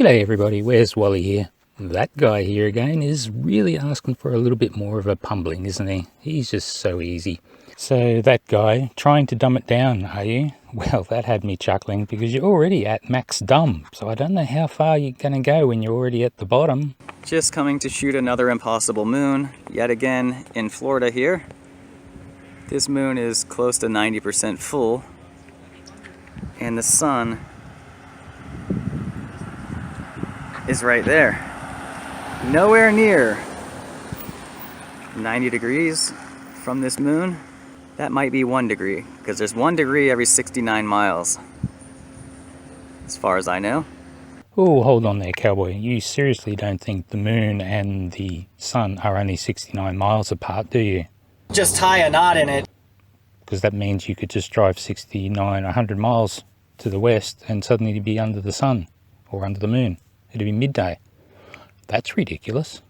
G'day everybody, where's Wally here? That guy here again is really asking for a little bit more of a pumbling, isn't he? He's just so easy. So that guy, trying to dumb it down, are you? Well, that had me chuckling because you're already at max dumb. So I don't know how far you're going to go when you're already at the bottom. Just coming to shoot another impossible moon, yet again in Florida here. This moon is close to 90% full, and the sun is right there. Nowhere near 90 degrees from this moon. That might be 1 degree, because there's 1 degree every 69 miles, as far as I know. Oh, hold on there, cowboy. You seriously don't think the moon and the sun are only 69 miles apart, do you? Just tie a knot in it. Because that means you could just drive 69, 100 miles to the west and suddenly you'd be under the sun or under the moon. It'd be midday. That's ridiculous.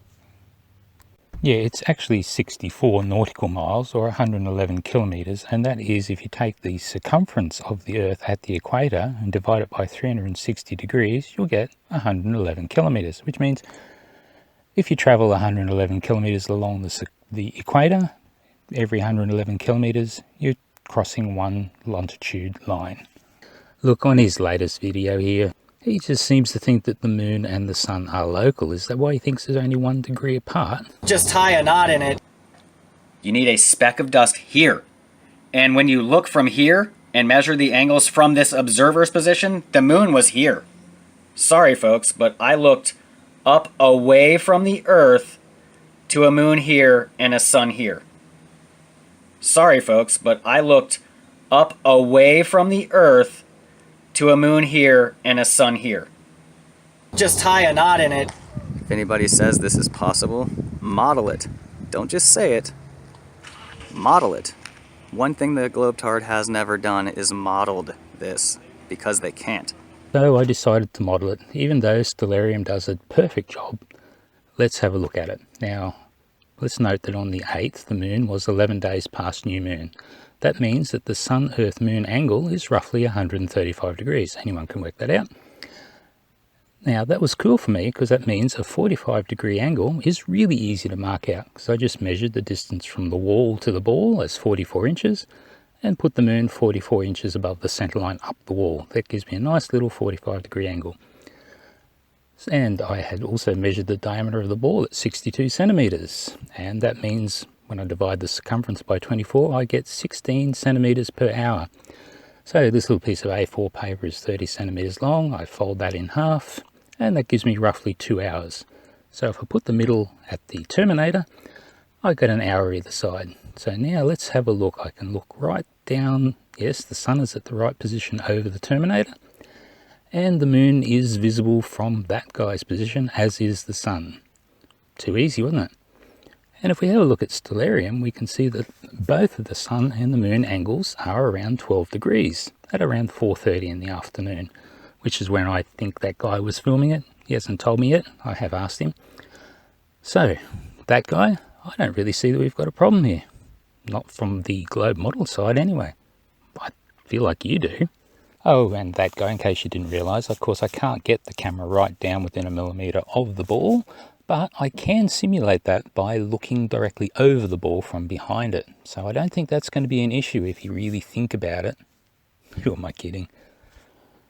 Yeah, it's actually 64 nautical miles or 111 kilometres, and that is if you take the circumference of the Earth at the equator and divide it by 360 degrees, you'll get 111 kilometres, which means if you travel 111 kilometres along the equator, every 111 kilometres, you're crossing one longitude line. Look, on his latest video here, he just seems to think that the moon and the sun are local. Is that why he thinks there's only 1 degree apart? Just tie a knot in it. You need a speck of dust here. And when you look from here and measure the angles from this observer's position, the moon was here. Sorry folks, but I looked up away from the Earth to a moon here and a sun here. Sorry folks, but I looked up away from the Earth to a moon here and a sun here. Just tie a knot in it. If anybody says this is possible, model it. Don't just say it. Model it. One thing the globetard has never done is modeled this, because they can't. So I decided to model it. Even though Stellirum does a perfect job, let's have a look at it. Now, let's note that on the 8th, the moon was 11 days past new moon. That means that the Sun-Earth-Moon angle is roughly 135 degrees. Anyone can work that out. Now, that was cool for me because that means a 45-degree angle is really easy to mark out, because I just measured the distance from the wall to the ball as 44 inches and put the moon 44 inches above the center line up the wall. That gives me a nice little 45-degree angle. And I had also measured the diameter of the ball at 62 centimeters, and that means when I divide the circumference by 24, I get 16 centimeters per hour. So this little piece of A4 paper is 30 centimeters long. I fold that in half, and that gives me roughly 2 hours. So if I put the middle at the terminator, I get an hour either side. So now let's have a look. I can look right down. Yes, the sun is at the right position over the terminator, and the moon is visible from that guy's position, as is the sun. Too easy, wasn't it? And if we have a look at Stellirum, we can see that both of the sun and the moon angles are around 12 degrees at around 4:30 in the afternoon, which is when I think that guy was filming it. He hasn't told me yet. I have asked him. So, that guy, I don't really see that we've got a problem here. Not from the globe model side anyway. I feel like you do. Oh, and that guy, in case you didn't realise, of course I can't get the camera right down within a millimetre of the ball, but I can simulate that by looking directly over the ball from behind it. So I don't think that's going to be an issue if you really think about it. Who am I kidding?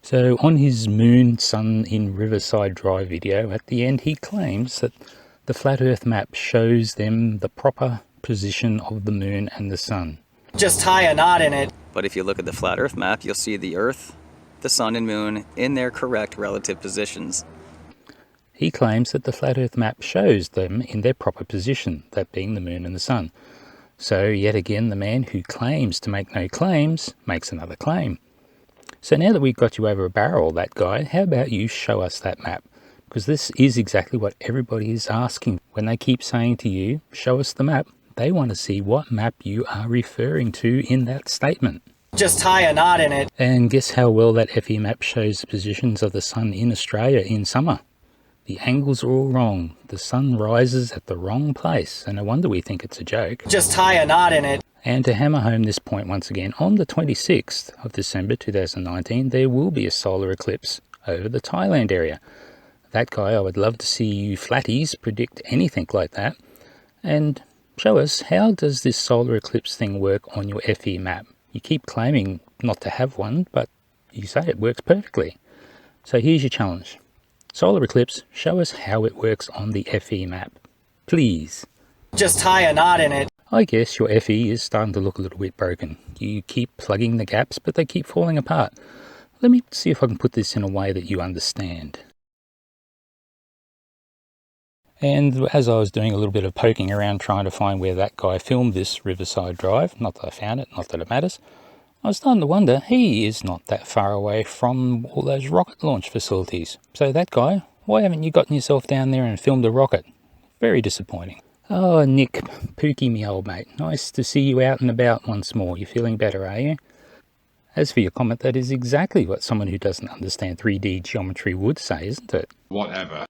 So on his Moon Sun in Riverside Drive video, at the end he claims that the flat earth map shows them the proper position of the moon and the sun. Just tie a knot in it. But if you look at the flat earth map, you'll see the Earth, the sun and moon in their correct relative positions. He claims that the flat earth map shows them in their proper position, that being the moon and the sun. So yet again, the man who claims to make no claims makes another claim. So now that we've got you over a barrel, that guy, how about you show us that map? Because this is exactly what everybody is asking. When they keep saying to you, show us the map, they want to see what map you are referring to in that statement. Just tie a knot in it. And guess how well that FE map shows the positions of the sun in Australia in summer? The angles are all wrong. The sun rises at the wrong place, and no wonder we think it's a joke. Just tie a knot in it. And to hammer home this point once again, on the 26th of December 2019, there will be a solar eclipse over the Thailand area. That guy, I would love to see you flatties predict anything like that. And show us, how does this solar eclipse thing work on your FE map? You keep claiming not to have one, but you say it works perfectly. So here's your challenge. Solar eclipse, show us how it works on the FE map. Please. Just tie a knot in it. I guess your FE is starting to look a little bit broken. You keep plugging the gaps, but they keep falling apart. Let me see if I can put this in a way that you understand. And as I was doing a little bit of poking around trying to find where that guy filmed this Riverside Drive, not that I found it, not that it matters, I was starting to wonder, he is not that far away from all those rocket launch facilities. So that guy, why haven't you gotten yourself down there and filmed a rocket? Very disappointing. Oh, Nick, Pookie, me old mate, nice to see you out and about once more. You're feeling better, are you? As for your comment, that is exactly what someone who doesn't understand 3D geometry would say, isn't it? Whatever.